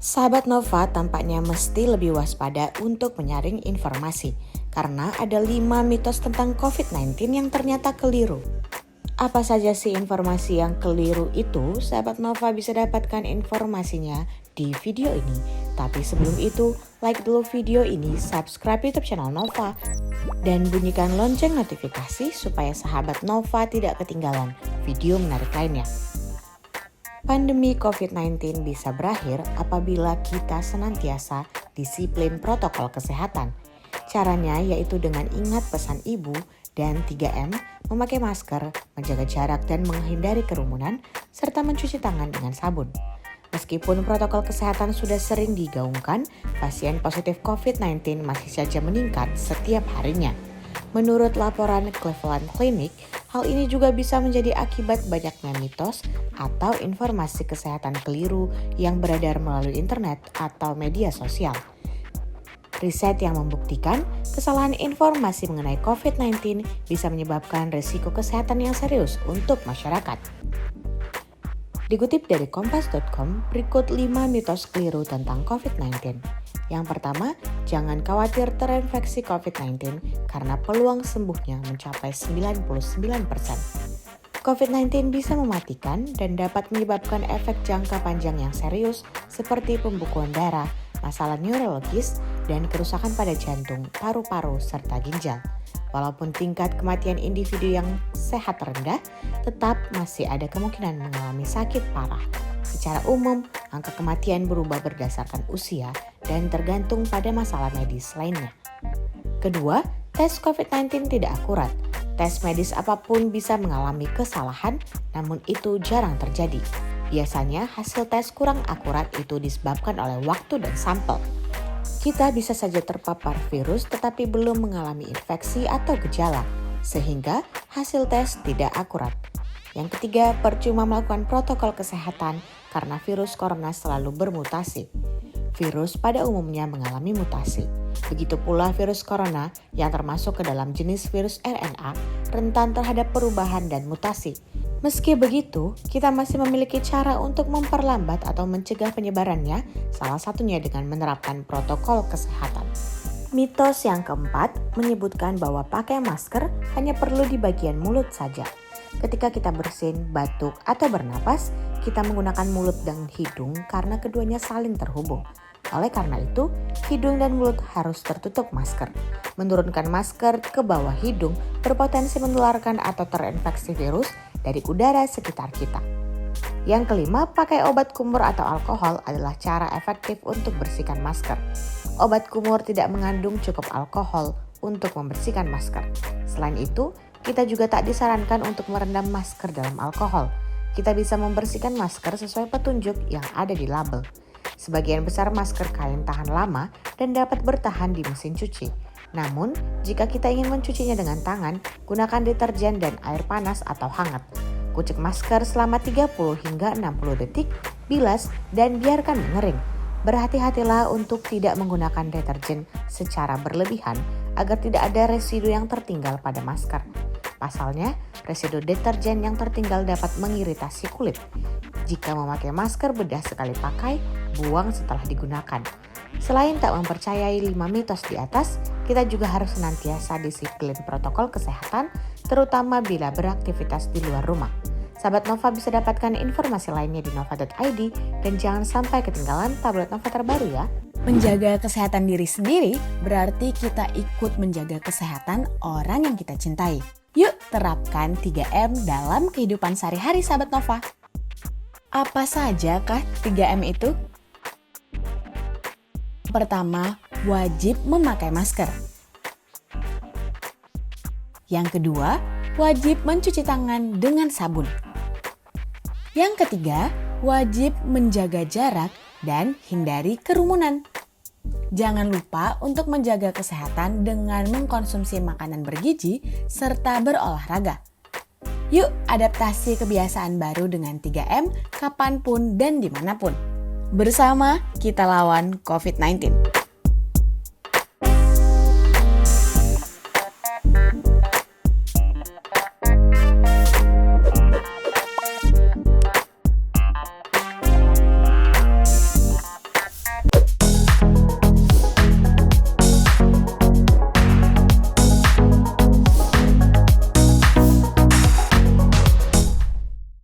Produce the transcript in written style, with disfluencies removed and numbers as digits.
Sahabat Nova tampaknya mesti lebih waspada untuk menyaring informasi karena ada 5 mitos tentang COVID-19 yang ternyata keliru. Apa saja sih informasi yang keliru itu? Sahabat Nova bisa dapatkan informasinya di video ini. Tapi sebelum itu, like dulu video ini, subscribe YouTube channel Nova, dan bunyikan lonceng notifikasi supaya sahabat Nova tidak ketinggalan video menarik lainnya. Pandemi COVID-19 bisa berakhir apabila kita senantiasa disiplin protokol kesehatan. Caranya yaitu dengan ingat pesan ibu dan 3M, memakai masker, menjaga jarak dan menghindari kerumunan, serta mencuci tangan dengan sabun. Meskipun protokol kesehatan sudah sering digaungkan, pasien positif COVID-19 masih saja meningkat setiap harinya. Menurut laporan Cleveland Clinic, hal ini juga bisa menjadi akibat banyaknya mitos atau informasi kesehatan keliru yang beredar melalui internet atau media sosial. Riset yang membuktikan kesalahan informasi mengenai COVID-19 bisa menyebabkan risiko kesehatan yang serius untuk masyarakat. Dikutip dari kompas.com, berikut 5 mitos keliru tentang COVID-19. Yang pertama, jangan khawatir terinfeksi COVID-19 karena peluang sembuhnya mencapai 99%. COVID-19 bisa mematikan dan dapat menyebabkan efek jangka panjang yang serius seperti pembekuan darah, masalah neurologis, dan kerusakan pada jantung, paru-paru, serta ginjal. Walaupun tingkat kematian individu yang sehat rendah, tetap masih ada kemungkinan mengalami sakit parah. Secara umum, angka kematian berubah berdasarkan usia dan tergantung pada masalah medis lainnya. Kedua, tes COVID-19 tidak akurat. Tes medis apapun bisa mengalami kesalahan, namun itu jarang terjadi. Biasanya hasil tes kurang akurat itu disebabkan oleh waktu dan sampel. Kita bisa saja terpapar virus tetapi belum mengalami infeksi atau gejala, sehingga hasil tes tidak akurat. Yang ketiga, percuma melakukan protokol kesehatan karena virus corona selalu bermutasi. Virus pada umumnya mengalami mutasi. Begitu pula virus corona yang termasuk ke dalam jenis virus RNA rentan terhadap perubahan dan mutasi. Meski begitu, kita masih memiliki cara untuk memperlambat atau mencegah penyebarannya, salah satunya dengan menerapkan protokol kesehatan. Mitos yang keempat menyebutkan bahwa pakai masker hanya perlu di bagian mulut saja. Ketika kita bersin, batuk, atau bernapas, kita menggunakan mulut dan hidung karena keduanya saling terhubung. Oleh karena itu, hidung dan mulut harus tertutup masker. Menurunkan masker ke bawah hidung berpotensi menularkan atau terinfeksi virus dari udara sekitar kita. Yang kelima, pakai obat kumur atau alkohol adalah cara efektif untuk bersihkan masker. Obat kumur tidak mengandung cukup alkohol untuk membersihkan masker. Selain itu, kita juga tak disarankan untuk merendam masker dalam alkohol. Kita bisa membersihkan masker sesuai petunjuk yang ada di label. Sebagian besar masker kain tahan lama dan dapat bertahan di mesin cuci. Namun, jika kita ingin mencucinya dengan tangan, gunakan deterjen dan air panas atau hangat. Kucek masker selama 30 hingga 60 detik, bilas, dan biarkan mengering. Berhati-hatilah untuk tidak menggunakan deterjen secara berlebihan agar tidak ada residu yang tertinggal pada masker. Pasalnya, residu deterjen yang tertinggal dapat mengiritasi kulit. Jika memakai masker bedah sekali pakai, buang setelah digunakan. Selain tak mempercayai 5 mitos di atas, kita juga harus senantiasa disiplin protokol kesehatan, terutama bila beraktivitas di luar rumah. Sahabat Nova bisa dapatkan informasi lainnya di nova.id dan jangan sampai ketinggalan tablet Nova terbaru ya. Menjaga kesehatan diri sendiri berarti kita ikut menjaga kesehatan orang yang kita cintai. Yuk terapkan 3M dalam kehidupan sehari-hari sahabat Nova. Apa saja kah 3M itu? Pertama, wajib memakai masker. Yang kedua, wajib mencuci tangan dengan sabun. Yang ketiga, wajib menjaga jarak dan hindari kerumunan. Jangan lupa untuk menjaga kesehatan dengan mengkonsumsi makanan bergizi serta berolahraga. Yuk adaptasi kebiasaan baru dengan 3M kapanpun dan dimanapun. Bersama kita lawan COVID-19.